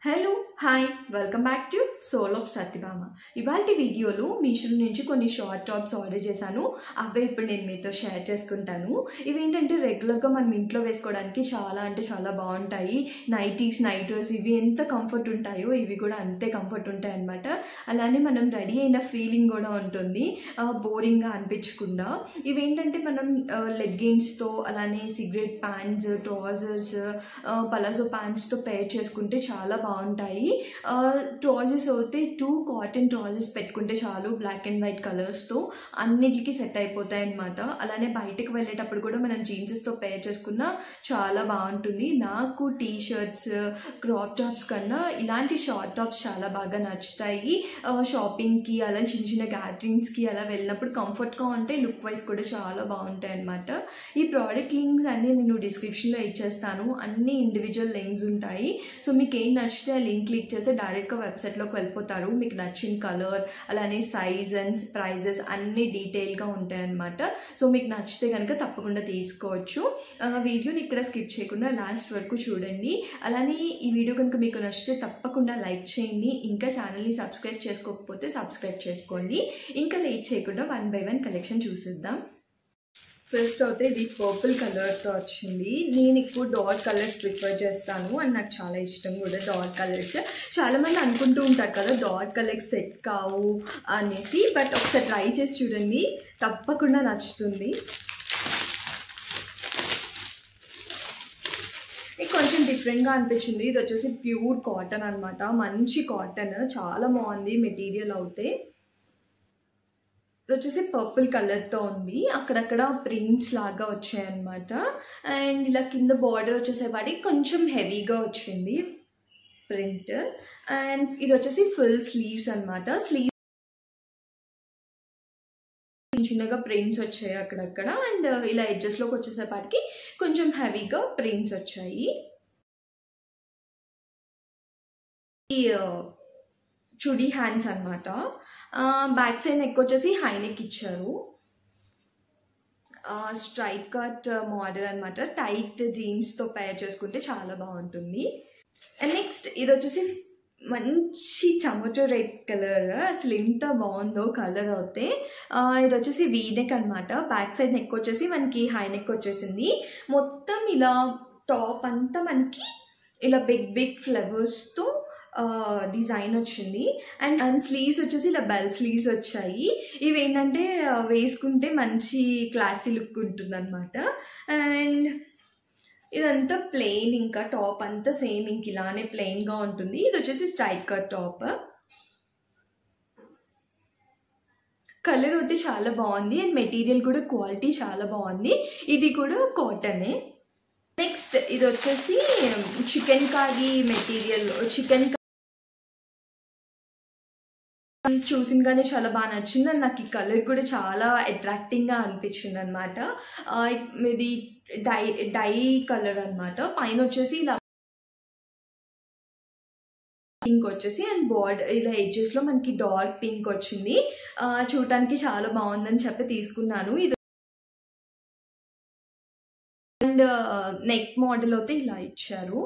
Hello hi welcome back to soul of Satyabhama. ఇవాల్టి వీడియోలో మీషో నుంచి కొన్ని షార్ట్ టాప్స్ ఆర్డర్ చేశాను. అవే ఇప్పుడు నేను మీతో షేర్ చేసుకుంటాను. ఇవేంటంటే రెగ్యులర్గా మనం ఇంట్లో వేసుకోవడానికి చాలా అంటే చాలా బాగుంటాయి. నైటీస్, నైట్ డ్రెస్ ఇవి ఎంత కంఫర్ట్ ఉంటాయో ఇవి కూడా అంతే కంఫర్ట్ ఉంటాయి అన్నమాట. అలానే మనం రెడీ అయిన ఫీలింగ్ కూడా ఉంటుంది, బోరింగ్గా అనిపించకుండా. ఇవేంటంటే మనం లెగ్గిన్స్తో అలానే సిగరెట్ ప్యాంట్స్, ట్రౌజర్స్, పలాజో ప్యాంట్స్తో పేర్ చేసుకుంటే చాలా బాగుంటాయి. ట్రౌజర్స్ అయితే 2 కాటన్ ట్రౌజర్స్ పెట్టుకుంటే చాలు, బ్లాక్ అండ్ వైట్ కలర్స్తో అన్నిటికీ సెట్ అయిపోతాయి అన్నమాట. అలానే బయటకు వెళ్ళేటప్పుడు కూడా మనం జీన్సెస్తో పేర్ చేసుకున్నా చాలా బాగుంటుంది. నాకు టీ షర్ట్స్, క్రాప్ టాప్స్ కన్నా ఇలాంటి షార్ట్ టాప్స్ చాలా బాగా నచ్చుతాయి. షాపింగ్కి అలా చిన్న చిన్న గ్యాదరింగ్స్కి అలా వెళ్ళినప్పుడు కంఫర్ట్గా ఉంటాయి, లుక్ వైజ్ కూడా చాలా బాగుంటాయి అన్నమాట. ఈ ప్రోడక్ట్ లింక్స్ అన్నీ నేను డిస్క్రిప్షన్లో ఇచ్చేస్తాను. అన్ని ఇండివిజువల్ లింక్స్ ఉంటాయి. సో మీకు ఏం నచ్చితే ఆ లింక్ క్లిక్ చేస్తే డైరెక్ట్గా వెబ్సైట్లోకి వెళ్ళిపోతారు. మీకు నచ్చిన కలర్ అలానే సైజ్ అండ్ ప్రైజెస్ అన్నీ డీటెయిల్గా ఉంటాయి అన్నమాట. సో మీకు నచ్చితే కనుక తప్పకుండా తీసుకోవచ్చు. వీడియోని ఇక్కడ స్కిప్ చేయకుండా లాస్ట్ వరకు చూడండి. అలానే ఈ వీడియో కనుక మీకు నచ్చితే తప్పకుండా లైక్ చేయండి. ఇంకా ఛానల్ని సబ్స్క్రైబ్ చేసుకోకపోతే సబ్స్క్రైబ్ చేసుకోండి. ఇంకా లేట్ చేయకుండా 1 by 1 కలెక్షన్ చూసేద్దాం. ఫస్ట్ అయితే ఇది పర్పుల్ కలర్తో వచ్చింది. నేను ఎక్కువ డార్క్ కలర్స్ ప్రిఫర్ చేస్తాను అండ్ నాకు చాలా ఇష్టం కూడా డార్క్ కలర్స్. చాలామంది అనుకుంటూ ఉంటారు కదా డార్క్ కలర్స్ సెట్ కావు అనేసి, బట్ ఒకసారి ట్రై చేసి చూడండి, తప్పకుండా నచ్చుతుంది. కొంచెం డిఫరెంట్గా అనిపించింది. ఇది వచ్చేసి ప్యూర్ కాటన్ అనమాట, మంచి కాటన్, చాలా బాగుంది మెటీరియల్ అవుతే. ఇది వచ్చేసి పర్పుల్ కలర్తో ఉంది, అక్కడక్కడ ప్రింట్స్ లాగా వచ్చాయన్నమాట. అండ్ ఇలా కింద బార్డర్ వచ్చేసేపాటికి కొంచెం హెవీగా వచ్చింది ప్రింట్. అండ్ ఇది వచ్చేసి ఫుల్ స్లీవ్స్ అనమాట. స్లీవ్ చిన్నగా ప్రింట్స్ వచ్చాయి అక్కడక్కడ. అండ్ ఇలా ఎడ్జెస్లోకి వచ్చేసేపాటికి కొంచెం హెవీగా ప్రింట్స్ వచ్చాయి. ఈ చుడీ హ్యాండ్స్ అనమాట. బ్యాక్ సైడ్ నెక్ వచ్చేసి హై నెక్ ఇచ్చారు. స్ట్రైట్ కట్ మోడల్ అనమాట. టైట్ జీన్స్తో పేర్ చేసుకుంటే చాలా బాగుంటుంది. అండ్ నెక్స్ట్ ఇది వచ్చేసి మంచి టమాటో రెడ్ కలర్. అసలు ఎంత బాగుందో కలర్ అయితే. ఇది వచ్చేసి వీ నెక్ అనమాట. బ్యాక్ సైడ్ నెక్ వచ్చేసి మనకి హై నెక్ వచ్చేసింది. మొత్తం ఇలా టాప్ అంతా మనకి ఇలా బిగ్ బిగ్ ఫ్లవర్స్తో డిజైన్ వచ్చింది. అండ్ స్లీవ్స్ వచ్చేసి ఇలా బెల్ స్లీవ్స్ వచ్చాయి. ఇవి ఏంటంటే వేసుకుంటే మంచి క్లాసీ లుక్ ఉంటుంది అనమాట. అండ్ ఇదంతా ప్లెయిన్, ఇంకా టాప్ అంతా సేమ్ ఇంక ఇలానే ప్లెయిన్గా ఉంటుంది. ఇది వచ్చేసి స్ట్రైట్ కట్ టాప్. కలర్ అయితే చాలా బాగుంది అండ్ మెటీరియల్ కూడా క్వాలిటీ చాలా బాగుంది. ఇది కూడా కాటనే. నెక్స్ట్ ఇది వచ్చేసి చికెన్ కారీ మెటీరియల్. చికెన్ చూసింగానే చాలా బాగా నచ్చింది అండ్ నాకు ఈ కలర్ కూడా చాలా అట్రాక్టింగ్గా అనిపించింది అనమాట. ఇది డై కలర్ అనమాట. పైన వచ్చేసి ఇలా పింక్ వచ్చేసి అండ్ బార్డర్ ఇలా ఎడ్జెస్లో మనకి డార్క్ పింక్ వచ్చింది. చూడటానికి చాలా బాగుందని చెప్పి తీసుకున్నాను. ఇది అండ్ నెక్ మోడల్ అయితే ఇలా ఇచ్చారు.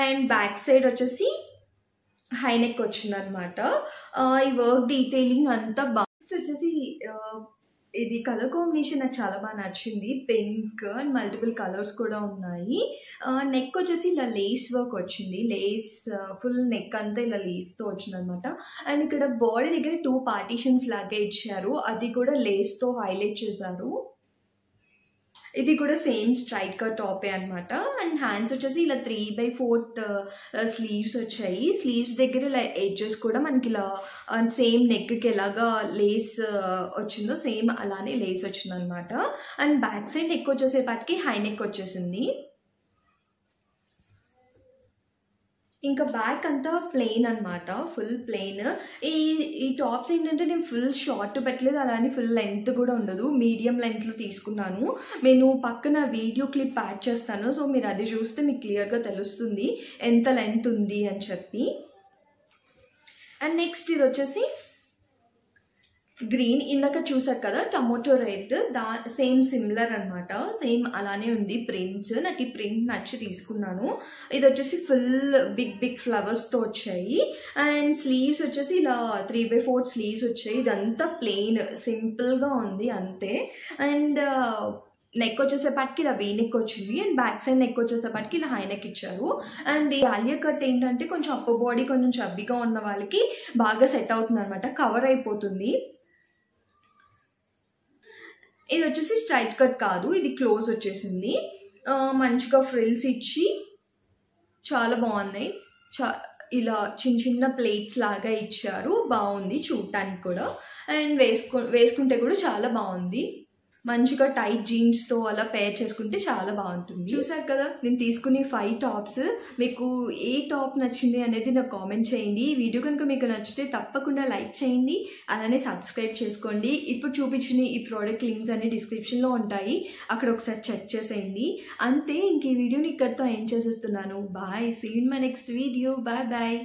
అండ్ బ్యాక్ సైడ్ వచ్చేసి హై నెక్ వచ్చిందనమాట. ఈ వర్క్ డీటెయిలింగ్ అంతా బాగా. వచ్చేసి ఇది కలర్ కాంబినేషన్ నాకు చాలా బాగా నచ్చింది. పింక్ అండ్ మల్టిపుల్ కలర్స్ కూడా ఉన్నాయి. నెక్ వచ్చేసి ఇలా లేస్ వర్క్ వచ్చింది. లేస్ ఫుల్ నెక్ అంతా ఇలా లేస్తో వచ్చిందనమాట. అండ్ ఇక్కడ బాడీ దగ్గర 2 పార్టీషన్స్ లాగా ఇచ్చారు, అది కూడా లేస్తో హైలైట్ చేశారు. ఇది కూడా సేమ్ స్ట్రైట్ కట్ టాపే అనమాట. అండ్ హ్యాండ్స్ వచ్చేసి ఇలా 3/4 స్లీవ్స్ వచ్చాయి. స్లీవ్స్ దగ్గర ఇలా ఎడ్జెస్ కూడా మనకి ఇలా సేమ్ నెక్కి ఎలాగా లేస్ వచ్చిందో సేమ్ అలానే లేస్ వచ్చింది అనమాట. అండ్ బ్యాక్ సైడ్ నెక్ వచ్చేసేపాటికి హై నెక్ వచ్చేసింది. ఇంకా బ్యాక్ అంతా ప్లెయిన్ అనమాట, ఫుల్ ప్లెయిన్. ఈ టాప్స్ ఏంటంటే నేను ఫుల్ షార్ట్ పెట్టలేదు, అలానే ఫుల్ లెంత్ కూడా ఉండదు, మీడియం లెంత్లో తీసుకున్నాను. నేను పక్కన వీడియో క్లిప్ యాడ్ చేస్తాను, సో మీరు అది చూస్తే మీకు క్లియర్గా తెలుస్తుంది ఎంత లెంత్ ఉంది అని చెప్పి. అండ్ నెక్స్ట్ ఇది వచ్చేసి గ్రీన్ ఇందాక చూసారు కదా టమోటో రెడ్ సేమ్ సిమిలర్ అనమాట, సేమ్ అలానే ఉంది ప్రింట్స్. నాకు ఈ ప్రింట్ నచ్చి తీసుకున్నాను. ఇది వచ్చేసి ఫుల్ బిగ్ ఫ్లవర్స్తో వచ్చాయి. అండ్ స్లీవ్స్ వచ్చేసి ఇలా 3/4 స్లీవ్స్ వచ్చాయి. ఇదంతా ప్లెయిన్ సింపుల్గా ఉంది అంతే. అండ్ నెక్ వచ్చేసేపటికి ఇలా వీ నెక్ వచ్చింది. అండ్ బ్యాక్ సైడ్ నెక్ వచ్చేసేపటికి ఇలా హై నెక్ ఇచ్చారు. అండ్ ఈ ఆలియా కట్ ఏంటంటే కొంచెం అప్పర్ బాడీ కొంచెం చబ్బీగా ఉన్న వాళ్ళకి బాగా సెట్ అవుతుంది అనమాట, కవర్ అయిపోతుంది. ఇది వచ్చేసి స్ట్రైట్ కట్ కాదు, ఇది క్లోజ్ వచ్చేసింది. మంచిగా ఫ్రిల్స్ ఇచ్చి చాలా బాగున్నాయి. ఇలా చిన్న ప్లేట్స్ లాగా ఇచ్చారు, బాగుంది చూడటానికి కూడా. అండ్ వేసుకుంటే కూడా చాలా బాగుంది. మంచిగా టైట్ జీన్స్తో అలా పేర్ చేసుకుంటే చాలా బాగుంటుంది. చూసారు కదా నేను తీసుకుని 5 టాప్స్. మీకు ఏ టాప్ నచ్చింది అనేది నాకు కామెంట్ చేయండి. ఈ వీడియో కనుక మీకు నచ్చితే తప్పకుండా లైక్ చేయండి, అలానే సబ్స్క్రైబ్ చేసుకోండి. ఇప్పుడు చూపించిన ఈ ప్రోడక్ట్ లింక్స్ అన్ని డిస్క్రిప్షన్లో ఉంటాయి, అక్కడ ఒకసారి చెక్ చేసేయండి. అంతే, ఇంక ఈ వీడియోని ఇక్కడితో ఎండ్ చేసేస్తున్నాను. Bye, see you in my next video. Bye.